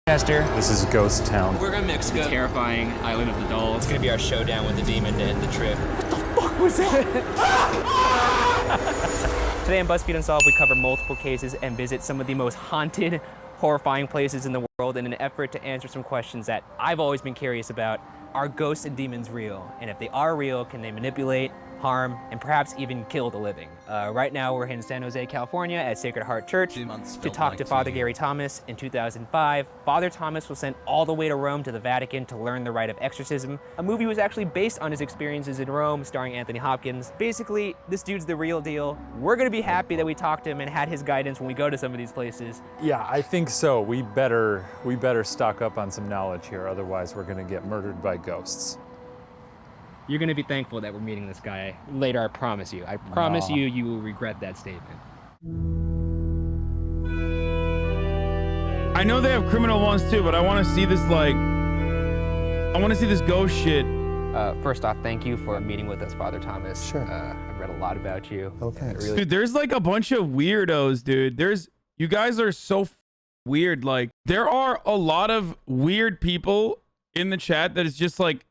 Chester. This is Ghost Town. We're going to Mexico. Terrifying Island of the Dolls. It's going to be our showdown with the demon to end the trip. What the fuck was that? Today on BuzzFeed Unsolved, we cover multiple cases and visit some of the most haunted, horrifying places in the world in an effort to answer some questions that I've always been curious about. Are ghosts and demons real? And if they are real, can they manipulate, harm, and perhaps even kill the living? Right now, we're in San Jose, California at Sacred Heart Church to talk to Father Gary Thomas. In 2005, Father Thomas was sent all the way to Rome to the Vatican to learn the rite of exorcism. A movie was actually based on his experiences in Rome, starring Anthony Hopkins. Basically, this dude's the real deal. We're gonna be happy that we talked to him and had his guidance when we go to some of these places. Yeah, I think so. We better stock up on some knowledge here, otherwise we're gonna get murdered by ghosts. You're gonna be thankful that we're meeting this guy later, I promise you. I promise you, you will regret that statement. I know they have criminal ones too, but I want to see this I want to see this ghost shit. First off, thank you for meeting with us, Father Thomas. Sure. I've read a lot about you. Oh, thanks. Dude, there's like a bunch of weirdos, dude. You guys are so weird. Like, there are a lot of weird people in the chat that is just like,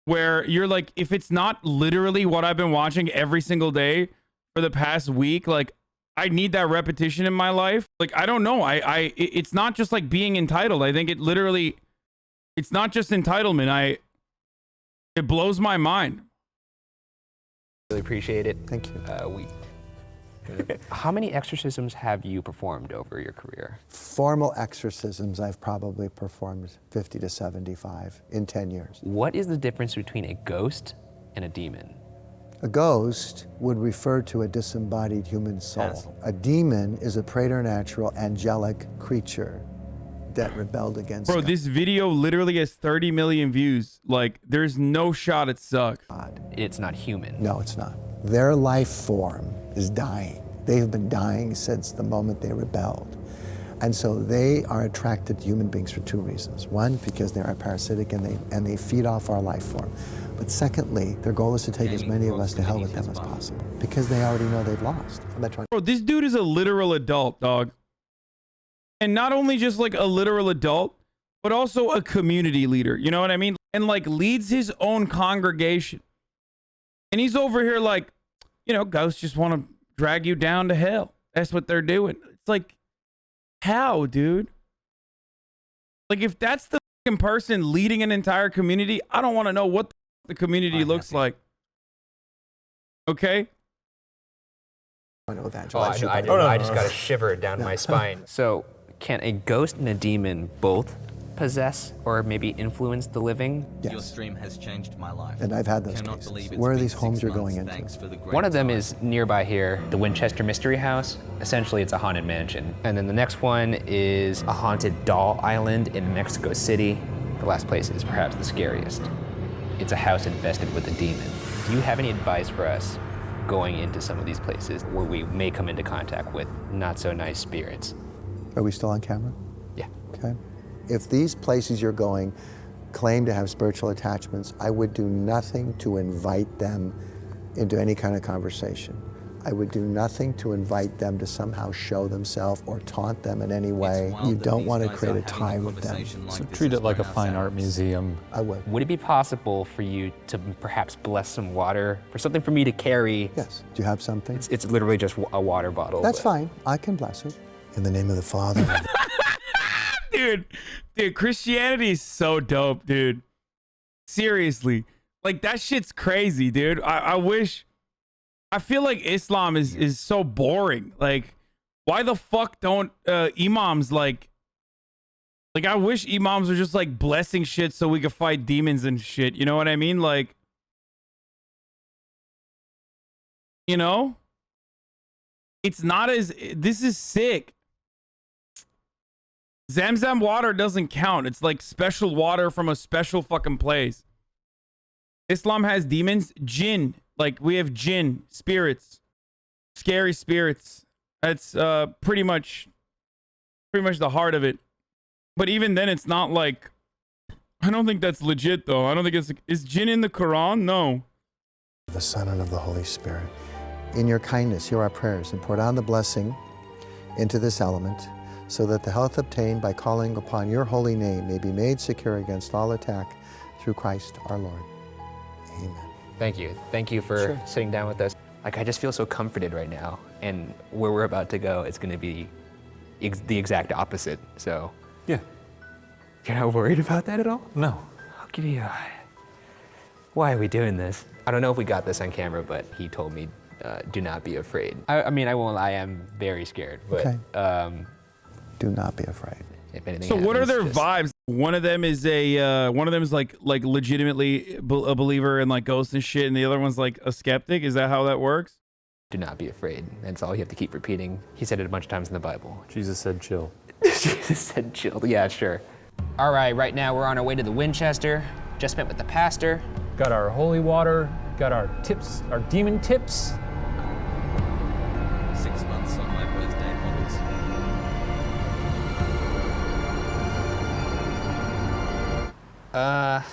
where you're like, if it's not literally what I've been watching every single day for the past week, like, I need that repetition in my life. Like, I don't know. It's not just like being entitled. I think it's not just entitlement. It blows my mind. Really appreciate it. Thank you. How many exorcisms have you performed over your career? Formal exorcisms, I've probably performed 50 to 75 in 10 years. What is the difference between a ghost and a demon? A ghost would refer to a disembodied human soul. Yes. A demon is a preternatural angelic creature that rebelled against Bro, God. this video literally has 30 million views. Like, there's no shot it sucks. It's not human. No, it's not. Their life form is dying. They've been dying since the moment they rebelled. And so they are attracted to human beings for two reasons. One, because they are parasitic and they feed off our life form. But secondly, their goal is to take as many of us to hell with them as possible because they already know they've lost. Bro, this dude is a literal adult, dog. And not only just like a literal adult, but also a community leader. You know what I mean? And like leads his own congregation. And he's over here like, you know, ghosts just want to drag you down to hell. That's what they're doing. It's like, how, dude? Like, if that's the fucking person leading an entire community, I don't want to know what the community looks like. Okay? I know that. I just got a shiver down my spine. So, can a ghost and a demon both possess or maybe influence the living? Yes. Your stream has changed my life. And I've had those Cannot cases. believe it's Where are been these 6 homes you're months. going Thanks into? for the great One of them time. is nearby here, the Winchester Mystery House. Essentially, it's a haunted mansion. And then the next one is a haunted doll island in Mexico City. The last place is perhaps the scariest. It's a house infested with a demon. Do you have any advice for us going into some of these places where we may come into contact with not so nice spirits? Are we still on camera? Yeah. Okay. If these places you're going claim to have spiritual attachments, I would do nothing to invite them into any kind of conversation. I would do nothing to invite them to somehow show themselves or taunt them in any way. You don't want to create a tie with them. So treat it like a fine art museum. I would. Would it be possible for you to perhaps bless some water for something for me to carry? Yes. Do you have something? It's literally just a water bottle. That's but- fine. I can bless it. In the name of the Father. Dude, Christianity is so dope, dude. Seriously. Like, that shit's crazy, dude. I feel like Islam is so boring. Like, why the fuck don't imams like I wish imams were just like blessing shit so we could fight demons and shit. You know what I mean? Like, you know? It's not as, this is sick. Zamzam water doesn't count. It's like special water from a special fucking place. Islam has demons. Jinn. Like, we have jinn. Spirits. Scary spirits. That's pretty much the heart of it. But even then, it's not like... I don't think that's legit, though. I don't think it's... Is jinn in the Quran? No. The Son and of the Holy Spirit. In your kindness, hear our prayers and pour down the blessing into this element so that the health obtained by calling upon your holy name may be made secure against all attack through Christ our Lord. Amen. Thank you. Thank you for sitting down with us. Like, I just feel so comforted right now, and where we're about to go, it's gonna be the exact opposite, so. Yeah. You're not worried about that at all? No. I'll give you why are we doing this? I don't know if we got this on camera, but he told me, do not be afraid. I mean, I won't lie, I am very scared, but Okay. Do not be afraid. if anything So what are happens, their vibes? One of them is like legitimately a believer in like ghosts and shit, and the other one's like a skeptic. Is that how that works? Do not be afraid. That's all you have to keep repeating. He said it a bunch of times in the Bible. Jesus said chill. Jesus said chill. Yeah, sure. All right now we're on our way to the Winchester. Just met with the pastor. Got our holy water, got our tips, our demon tips. 6 months on my birthday, models.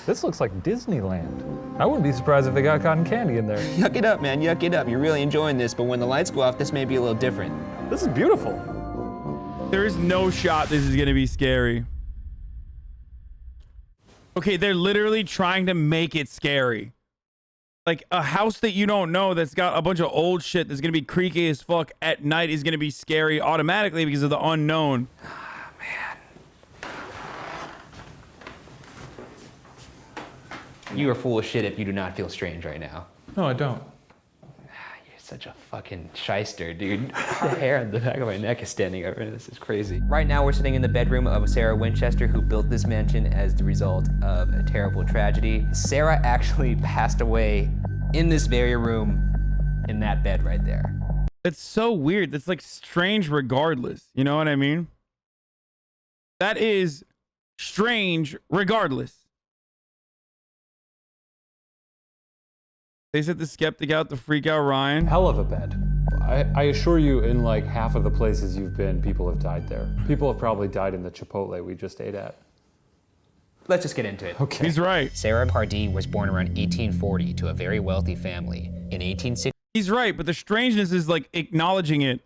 This looks like Disneyland. I wouldn't be surprised if they got cotton candy in there. Yuck it up, man, yuck it up. You're really enjoying this, but when the lights go off, this may be a little different. This is beautiful. There is no shot this is gonna be scary. Okay, they're literally trying to make it scary. Like a house that you don't know that's got a bunch of old shit that's gonna be creaky as fuck at night is gonna be scary automatically because of the unknown. You are full of shit if you do not feel strange right now. No, I don't. You're such a fucking shyster, dude. The hair on the back of my neck is standing over. This is crazy. Right now, we're sitting in the bedroom of Sarah Winchester, who built this mansion as the result of a terrible tragedy. Sarah actually passed away in this very room, in that bed right there. It's so weird. That's like strange regardless. You know what I mean? That is strange regardless. They sent the skeptic out to freak out Ryan. Hell of a bed. I assure you, in like half of the places you've been, people have died there. People have probably died in the Chipotle we just ate at. Let's just get into it. Okay. He's right. Sarah Pardee was born around 1840 to a very wealthy family. In 1860, He's right, but the strangeness is like acknowledging it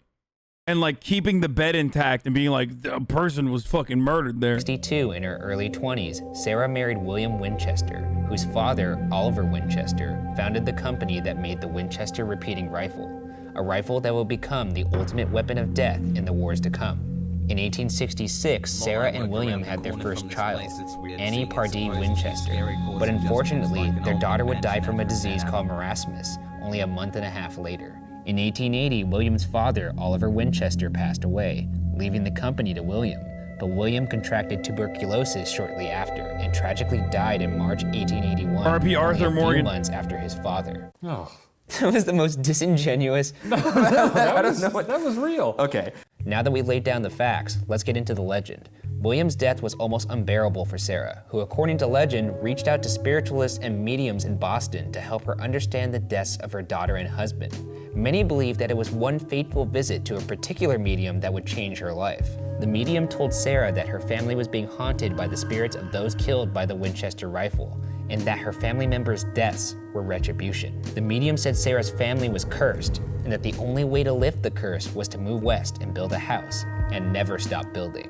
and like keeping the bed intact and being like, a person was fucking murdered there. 62, in her early 20s, Sarah married William Winchester, whose father, Oliver Winchester, founded the company that made the Winchester repeating rifle, a rifle that will become the ultimate weapon of death in the wars to come. In 1866, Sarah and William had their first child, Annie Pardee Winchester, but unfortunately, their daughter would die from a disease called marasmus only a month and a half later. In 1880, William's father, Oliver Winchester, passed away, leaving the company to William. But William contracted tuberculosis shortly after and tragically died in March 1881, R.P. Arthur only a Morgan. few months after his father. Oh, That was the most disingenuous. that was real. Okay. Now that we've laid down the facts, let's get into the legend. William's death was almost unbearable for Sarah, who, according to legend, reached out to spiritualists and mediums in Boston to help her understand the deaths of her daughter and husband. Many believe that it was one fateful visit to a particular medium that would change her life. The medium told Sarah that her family was being haunted by the spirits of those killed by the Winchester rifle, and that her family members' deaths were retribution. The medium said Sarah's family was cursed, and that the only way to lift the curse was to move west and build a house, and never stop building.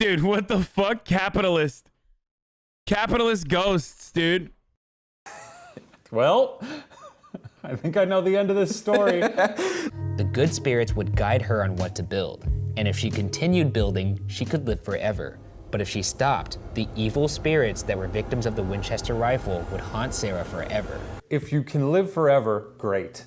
Dude, what the fuck? Capitalist ghosts, dude. Well, I think I know the end of this story. The good spirits would guide her on what to build, and if she continued building, she could live forever. But if she stopped, the evil spirits that were victims of the Winchester rifle would haunt Sarah forever. If you can live forever, great.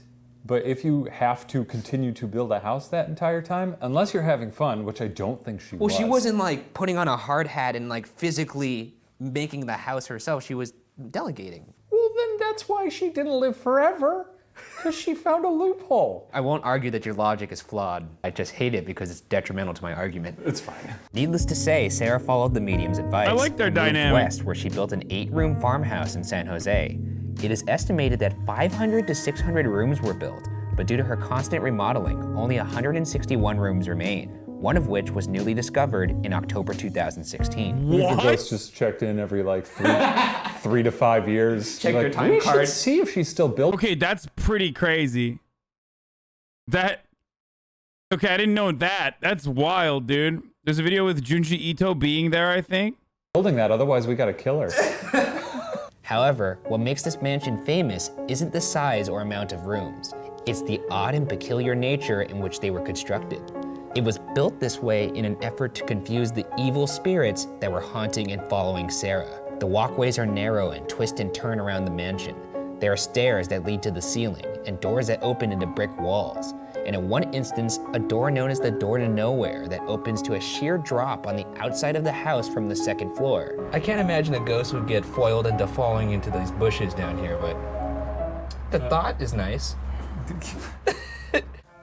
But if you have to continue to build a house that entire time, unless you're having fun, which I don't think she was. Well, she wasn't like putting on a hard hat and like physically making the house herself. She was delegating. Well, then that's why she didn't live forever, because she found a loophole. I won't argue that your logic is flawed. I just hate it because it's detrimental to my argument. It's fine. Needless to say, Sarah followed the medium's advice. I like their and moved dynamic. west, where she built an 8-room farmhouse in San Jose. It is estimated that 500 to 600 rooms were built, but due to her constant remodeling, only 161 rooms remain, one of which was newly discovered in October 2016. The ghost just checked in every like 3 to 5 years. Check Like, your time we card. should see if she's still built. Okay, that's pretty crazy. That Okay, I didn't know that. That's wild, dude. There's a video with Junji Ito being there, I think. Building that, otherwise we gotta kill her. However, what makes this mansion famous isn't the size or amount of rooms. It's the odd and peculiar nature in which they were constructed. It was built this way in an effort to confuse the evil spirits that were haunting and following Sarah. The walkways are narrow and twist and turn around the mansion. There are stairs that lead to the ceiling and doors that open into brick walls. And in one instance, a door known as the door to nowhere that opens to a sheer drop on the outside of the house from the second floor. I can't imagine a ghost would get foiled into falling into these bushes down here, but the thought is nice.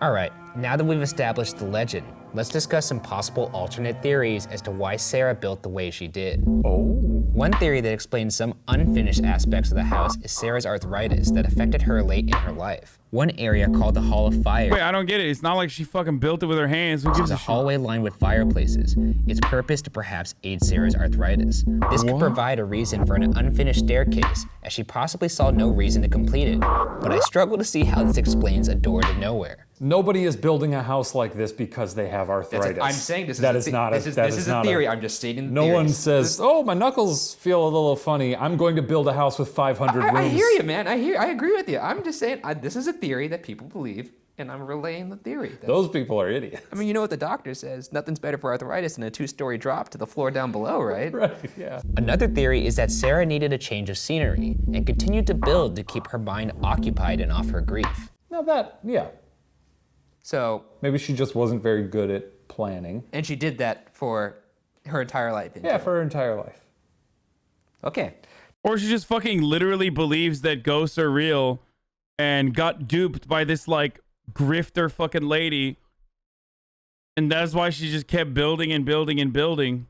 All right, now that we've established the legend, let's discuss some possible alternate theories as to why Sarah built the way she did. Oh. One theory that explains some unfinished aspects of the house is Sarah's arthritis that affected her late in her life. One area called the Hall of Fire. Wait, I don't get it. It's not like she fucking built it with her hands. Who Which gives is a a shit? hallway lined with fireplaces. Its purpose to perhaps aid Sarah's arthritis. This could provide a reason for an unfinished staircase, as she possibly saw no reason to complete it. But I struggle to see how this explains a door to nowhere. Nobody is building a house like this because they have arthritis. I'm saying this That is is not a this is a theory. I'm just stating the No theory. one says, "Oh, my knuckles feel a little funny. I'm going to build a house with 500 rooms." I hear you, man. I agree with you. I'm just saying this is a theory that people believe, and I'm relaying the theory. Those people are idiots. I mean, you know what the doctor says? Nothing's better for arthritis than a 2-story drop to the floor down below, right? Right, yeah. Another theory is that Sarah needed a change of scenery and continued to build to keep her mind occupied and off her grief. Now that, yeah. So, Maybe she just wasn't very good at planning. and she did that for her entire life. Yeah, for her entire life. Okay. Or she just fucking literally believes that ghosts are real and got duped by this like grifter fucking lady. And that's why she just kept building and building and building.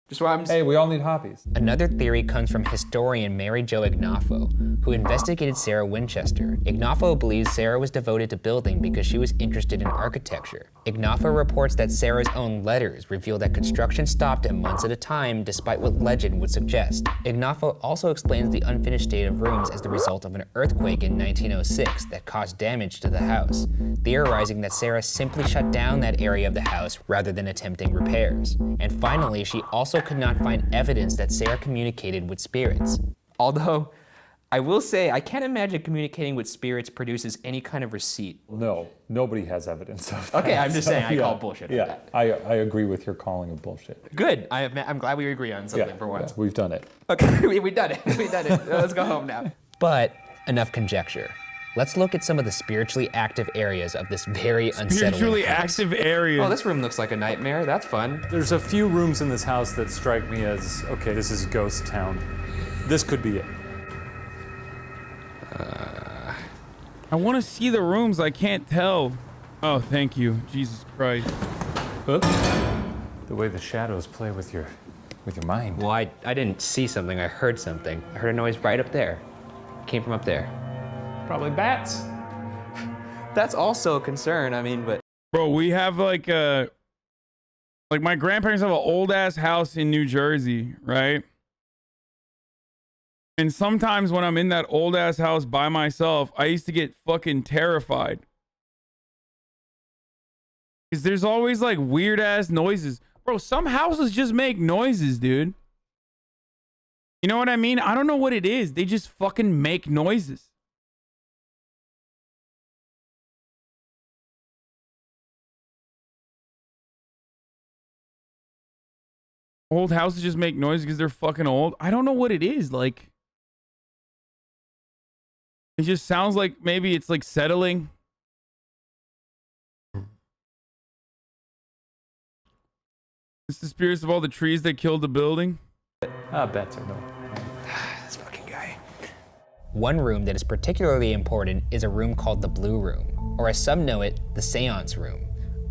Just why I'm Hey, we all need hobbies. Another theory comes from historian Mary Jo Ignafo, who investigated Sarah Winchester. Ignafo believes Sarah was devoted to building because she was interested in architecture. Ignafo reports that Sarah's own letters reveal that construction stopped at months at a time, despite what legend would suggest. Ignafo also explains the unfinished state of rooms as the result of an earthquake in 1906 that caused damage to the house, theorizing that Sarah simply shut down that area of the house rather than attempting repairs. And finally, she also could not find evidence that Sarah communicated with spirits. Although, I will say, I can't imagine communicating with spirits produces any kind of receipt. No, nobody has evidence of that. Okay, I'm just saying, I yeah, call bullshit on Yeah, that. I agree with your calling of bullshit. Good. I'm glad we agree on something for once. Yeah, we've done it. Okay, we done it. We done it. Let's go home now. But enough conjecture. Let's look at some of the spiritually active areas of this very unsettling Spiritually house. active area. Oh, this room looks like a nightmare. That's fun. There's a few rooms in this house that strike me as, okay, this is ghost town. This could be it. I want to see the rooms. I can't tell. Oh, thank you. Jesus Christ. Oops. The way the shadows play with your mind. Well, I didn't see something. I heard something. I heard a noise right up there. It came from up there. Probably bats. That's also a concern. I mean, but Bro, we have like my grandparents have an old ass house in New Jersey, right? And sometimes when I'm in that old ass house by myself, I used to get fucking terrified. Because there's always like weird ass noises. Bro, some houses just make noises, dude. You know what I mean? I don't know what it is. They just fucking make noises. Old houses just make noise because they're fucking old. I don't know what it is. Like, it just sounds like maybe it's like settling. It's the spirits of all the trees that killed the building. Bats are no. this fucking guy. One room that is particularly important is a room called the Blue Room, or as some know it, the Seance Room.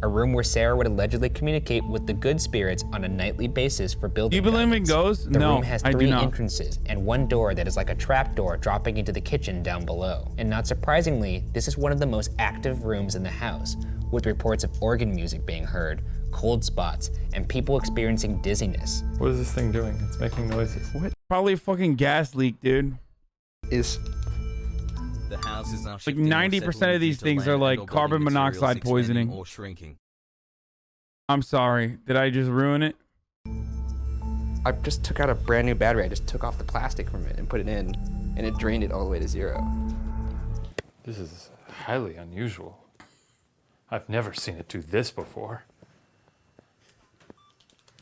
A room where Sarah would allegedly communicate with the good spirits on a nightly basis for building. You believe in guidance. ghosts? The No, room has I do 3 not. entrances and one door that is like a trap door dropping into the kitchen down below. And not surprisingly, this is one of the most active rooms in the house, with reports of organ music being heard, cold spots, and people experiencing dizziness. What is this thing doing? It's making noises. Probably a fucking gas leak, dude. Is The houses are Like shifting or 90% settling of these due to things are land like and/or carbon building materials monoxide expanding poisoning. or shrinking. I'm sorry. Did I just ruin it? I just took out a brand new battery. I just took off the plastic from it and put it in, and it drained it all the way to 0. This is highly unusual. I've never seen it do this before.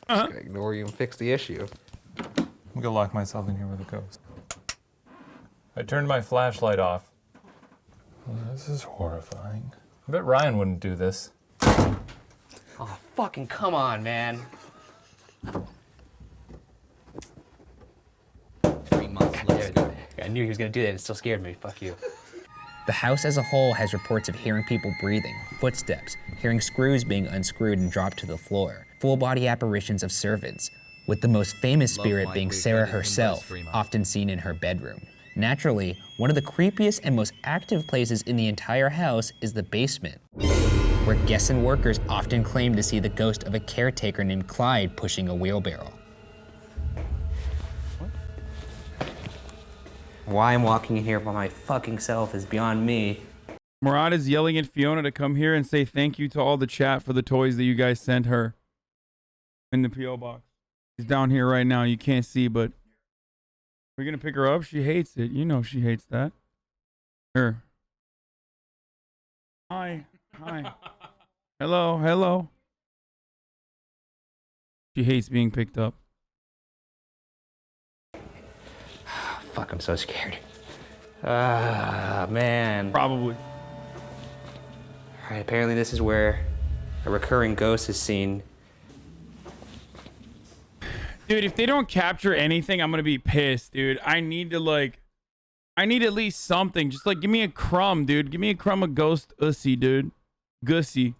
Just gonna ignore you and fix the issue. I'm gonna lock myself in here with a ghost. I turned my flashlight off. This is horrifying. I bet Ryan wouldn't do this. Oh, fucking come on, man. 3 months later. I knew he was gonna do that and it still scared me. Fuck you. The house as a whole has reports of hearing people breathing, footsteps, hearing screws being unscrewed and dropped to the floor, full body apparitions of servants, with the most famous spirit being Sarah herself, often seen in her bedroom. Naturally, one of the creepiest and most active places in the entire house is the basement, where guests and workers often claim to see the ghost of a caretaker named Clyde pushing a wheelbarrow. Why I'm walking in here by my fucking self is beyond me. Murad is yelling at Fiona to come here and say thank you to all the chat for the toys that you guys sent her in the P.O. box. She's down here right now. You can't see, but we're going to pick her up. She hates it. You know she hates that. Here. Hi. Hi. Hello. Hello. She hates being picked up. Fuck, I'm so scared. Ah, man. Probably. All right, apparently this is where a recurring ghost is seen. Dude, if they don't capture anything, I'm going to be pissed, dude. I need at least something. Just like, give me a crumb, dude. Give me a crumb of ghost ussy, dude. Gussy.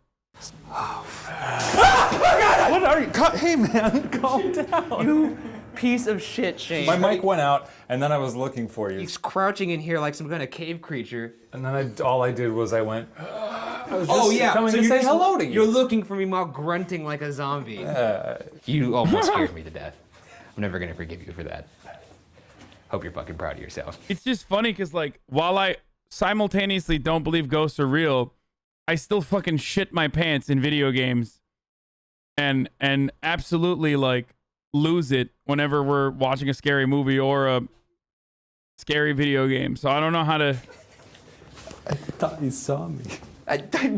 What are you? Hey, man, calm down. You piece of shit, Shane. My mic went out, and then I was looking for you. He's crouching in here like some kind of cave creature. And then all I did was I went. I was Oh just yeah, coming so to you're say just- hello to you. You're looking for me while grunting like a zombie. You almost scared me to death. I'm never gonna forgive you for that. Hope you're fucking proud of yourself. It's just funny because, like, while I simultaneously don't believe ghosts are real, I still fucking shit my pants in video games and absolutely, like, lose it whenever we're watching a scary movie or a scary video game. So I don't know how to... I thought you saw me.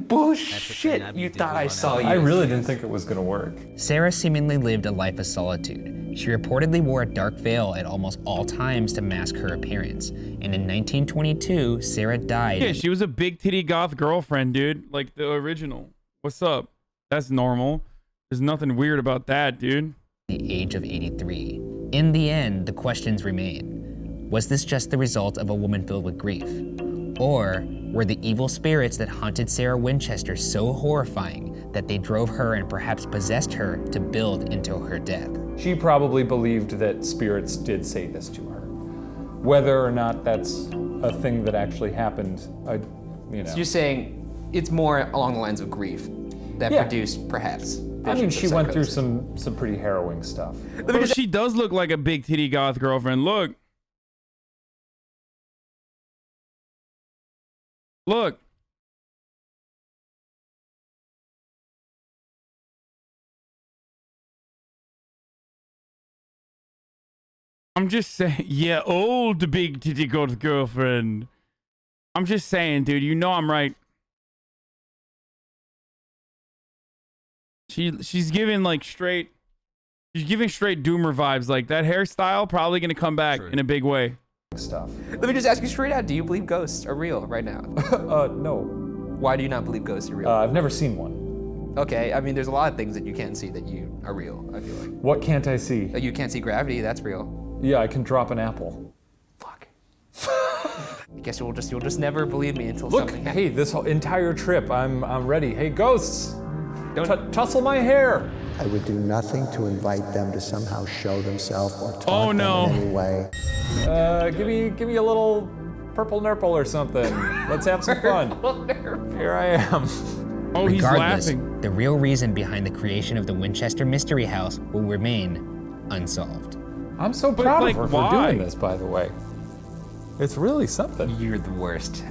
Bullshit. You thought I saw you. I really didn't think it was gonna work. Sarah seemingly lived a life of solitude. She reportedly wore a dark veil at almost all times to mask her appearance. And in 1922, Sarah died. Yeah, she was a big titty goth girlfriend, dude. Like the original. What's up? That's normal. There's nothing weird about that, dude. The age of 83. In the end, the questions remain. Was this just the result of a woman filled with grief? Or were the evil spirits that haunted Sarah Winchester so horrifying that they drove her and perhaps possessed her to build into her death? She probably believed that spirits did say this to her. Whether or not that's a thing that actually happened, you know. So you're saying it's more along the lines of grief that produced perhaps. I mean, visions she of went through psychosis. some pretty harrowing stuff. Bro, she does look like a big titty goth girlfriend. Look. Look. I'm just saying, yeah, old big titty goth girlfriend. I'm just saying, dude, you know I'm right. She's giving like straight, she's giving straight doomer vibes. Like that hairstyle probably gonna come back in a big way. Stuff. Let me just ask you straight out, do you believe ghosts are real right now? No. Why do you not believe ghosts are real? I've never seen one. Okay, I mean, there's a lot of things that you can't see that you are real, I feel like. What can't I see? You can't see gravity, that's real. Yeah, I can drop an apple. Fuck. I guess you'll just never believe me until Look, something hey, this whole entire trip, I'm ready. Hey, ghosts, Don't- tussle my hair. I would do nothing to invite them to somehow show themselves or taunt them no. in any way. Give me a little purple nurple or something. Let's have some fun. Here I am. Oh, he's Regardless, laughing. the real reason behind the creation of the Winchester Mystery House will remain unsolved. I'm so proud like, of her for why? doing this, by the way. It's really something. You're the worst.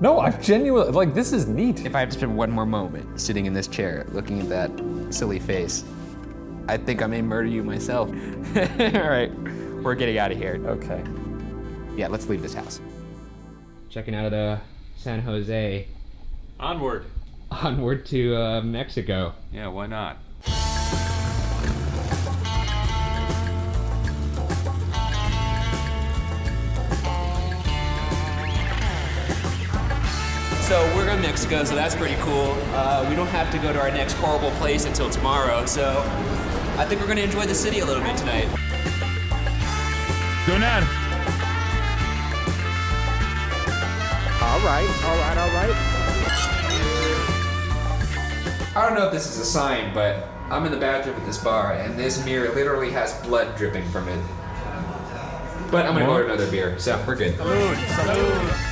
No, I'm genuinely, like, this is neat. If I have to spend one more moment sitting in this chair looking at that silly face, I think I may murder you myself. All right, we're getting out of here. Okay. Yeah, let's leave this house. Checking out of San Jose. Onward. Onward to Mexico. Yeah, why not? So we're in Mexico, so that's pretty cool. We don't have to go to our next horrible place until tomorrow, so I think we're gonna enjoy the city a little bit tonight. Go Ned. All right. I don't know if this is a sign, but I'm in the bathroom at this bar, and this mirror literally has blood dripping from it. But I'm gonna order another beer, so we're good. Salud.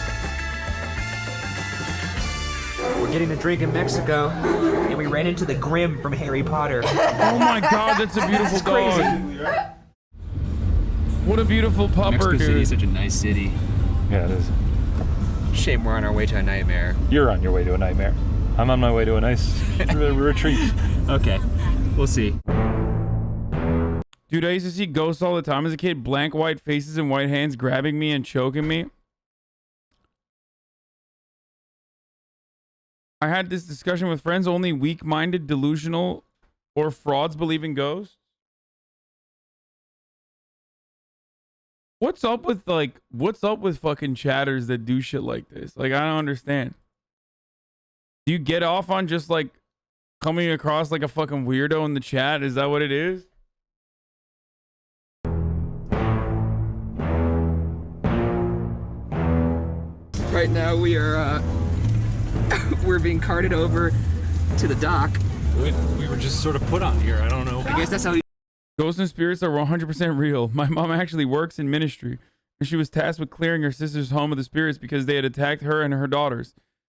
We're getting a drink in Mexico, and we ran into the Grim from Harry Potter. Oh my God, that's a beautiful dog. What a beautiful pupper, Mexico dude. City is such a nice city. Yeah, it is. Shame we're on our way to a nightmare. You're on your way to a nightmare. I'm on my way to a nice retreat. Okay, we'll see. Dude, I used to see ghosts all the time as a kid. Blank white faces and white hands grabbing me and choking me. I had this discussion with friends. Only weak-minded, delusional, or frauds believe in ghosts. What's up with fucking chatters that do shit like this? Like, I don't understand. Do you get off on just like coming across like a fucking weirdo in the chat? Is that what it is? Right now we are we're being carted over to the dock. We were just sort of put on here. I don't know. I guess that's how Ghosts and spirits are 100% real. My mom actually works in ministry, and she was tasked with clearing her sister's home of the spirits because they had attacked her and her daughters.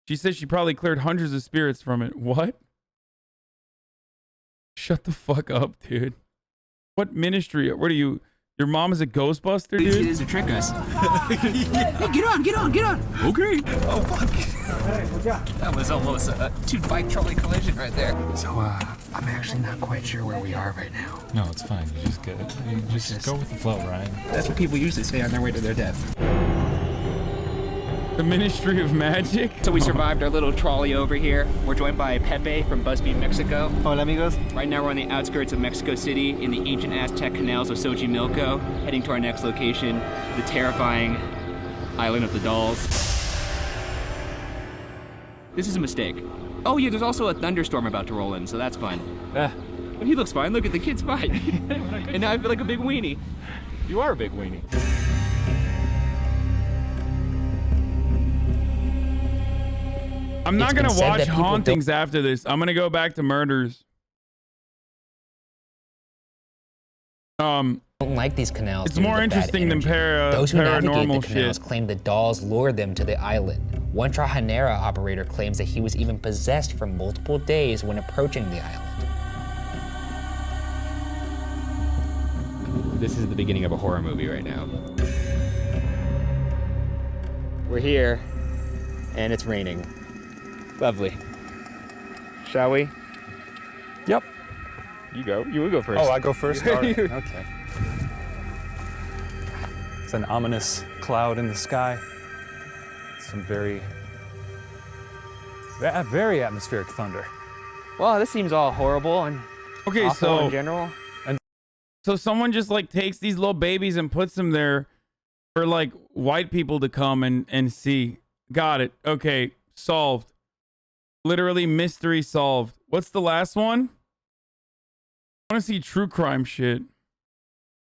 She said she probably cleared hundreds of spirits from it. What? Shut the fuck up, dude. What ministry? What are you? Your mom is a Ghostbuster, it dude? is to trick us. Hey, get on! Okay. Oh fuck. That was almost a two-bike trolley collision right there. So I'm actually not quite sure where we are right now. No, it's fine. You just get it. You just go with the flow, Ryan. That's what people usually say on their way to their death. The Ministry of Magic? So we survived our little trolley over here. We're joined by Pepe from BuzzFeed Mexico. Hola amigos. Right now we're on the outskirts of Mexico City in the ancient Aztec canals of Xochimilco, heading to our next location, the terrifying Island of the Dolls. This is a mistake. Oh yeah, there's also a thunderstorm about to roll in, so that's fun. But he looks fine. Look at the kid's fine. And now I feel like a big weenie. You are a big weenie. I'm not It's been gonna said watch that people hauntings after this. I'm gonna go back to murders. Don't like these canals. It's due to more the bad interesting than energy. Those who navigate paranormal the canals shit. claim the dolls lured them to the island. One Trajanera operator claims that he was even possessed for multiple days when approaching the island. This is the beginning of a horror movie right now. We're here, and it's raining. Lovely. Shall we? Yep. You go. You will go first. Oh, I go first? All right. Okay. It's an ominous cloud in the sky. Some very atmospheric thunder. Well, this seems all horrible and Okay, awful in so general. so someone just like takes these little babies and puts them there for like white people to come and see. Got it. Okay, solved. Literally mystery solved. What's the last one? I want to see true crime shit.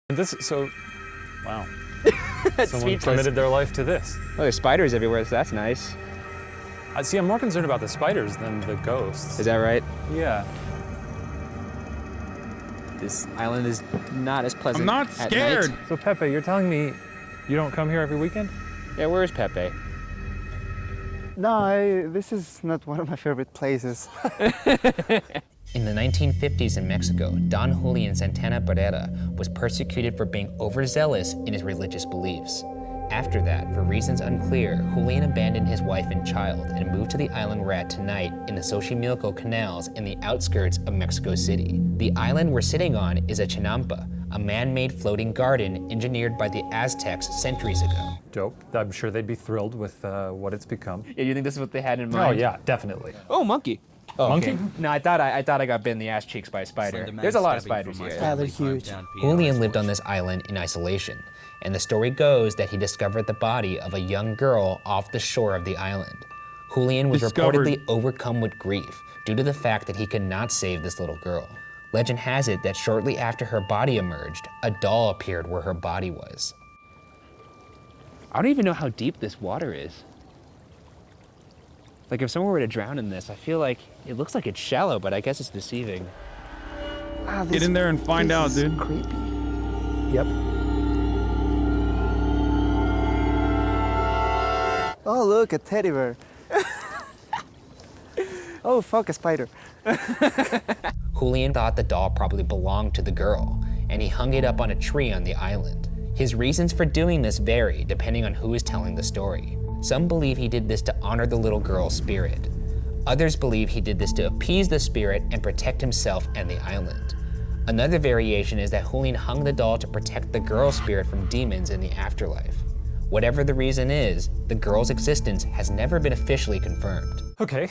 And wow. Someone Speechless. committed their life to this. Oh, there's spiders everywhere, so that's nice. See, I'm more concerned about the spiders than the ghosts. Is that right? Yeah. This island is not as pleasant. I'm not at scared. night. So Pepe, you're telling me you don't come here every weekend? Yeah, where is Pepe? No, this is not one of my favorite places. In the 1950s in Mexico, Don Julian Santana Barrera was persecuted for being overzealous in his religious beliefs. After that, for reasons unclear, Julian abandoned his wife and child and moved to the island we're at tonight in the Xochimilco canals in the outskirts of Mexico City. The island we're sitting on is a chinampa, a man-made floating garden engineered by the Aztecs centuries ago. Dope. I'm sure they'd be thrilled with what it's become. Yeah, you think this is what they had in Oh mind? yeah, definitely. Oh, monkey. Oh, Okay. monkey? No, I thought I got bit in the ass cheeks by a spider. There's a lot of spiders here. Yeah, they're huge. Julian lived on this island in isolation, and the story goes that he discovered the body of a young girl off the shore of the island. Julian was reportedly overcome with grief due to the fact that he could not save this little girl. Legend has it that shortly after her body emerged, a doll appeared where her body was. I don't even know how deep this water is. Like, if someone were to drown in this, I feel like it looks like it's shallow, but I guess it's deceiving. Wow, Get in there and find out, this is dude. Creepy. Yep. Oh, look, a teddy bear. Oh, fuck, a spider. Julian thought the doll probably belonged to the girl, and he hung it up on a tree on the island. His reasons for doing this vary depending on who is telling the story. Some believe he did this to honor the little girl's spirit. Others believe he did this to appease the spirit and protect himself and the island. Another variation is that Julian hung the doll to protect the girl's spirit from demons in the afterlife. Whatever the reason is, the girl's existence has never been officially confirmed. Okay.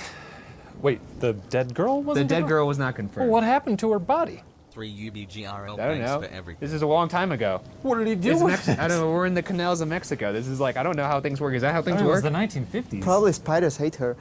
Wait, the dead girl wasn't The dead girl was not confirmed. Well, what happened to her body? 3 UBGRL I don't thanks know. for everything. This is a long time ago. What did he do It's with it? I don't know. We're in the canals of Mexico. This is like, I don't know how things work. Is that how things It was work? the 1950s. Probably spiders hate her.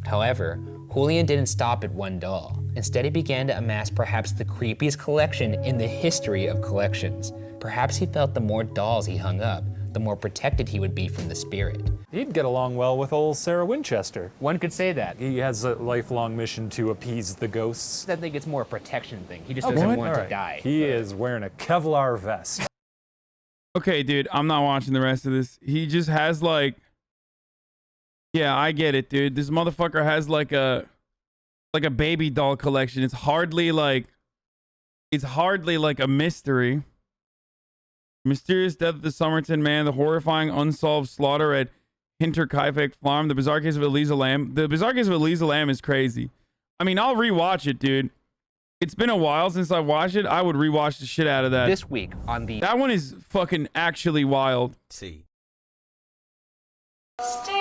However, Julian didn't stop at one doll. Instead, he began to amass perhaps the creepiest collection in the history of collections. Perhaps he felt the more dolls he hung up, the more protected he would be from the spirit. He'd get along well with old Sarah Winchester. One could say that. He has a lifelong mission to appease the ghosts. I think it's more a protection thing. He just doesn't want to die. He is wearing a Kevlar vest. Okay, dude, I'm not watching the rest of this. He just has like, yeah, I get it, dude. This motherfucker has like a baby doll collection. It's hardly like a mystery. Mysterious death of the Somerton man, the horrifying unsolved slaughter at Hinterkaifeck Farm, the bizarre case of Elisa Lam. The bizarre case of Elisa Lam is crazy. I mean, I'll rewatch it, dude. It's been a while since I watched it. I would rewatch the shit out of that. This week on the... That one is fucking actually wild. See. Stay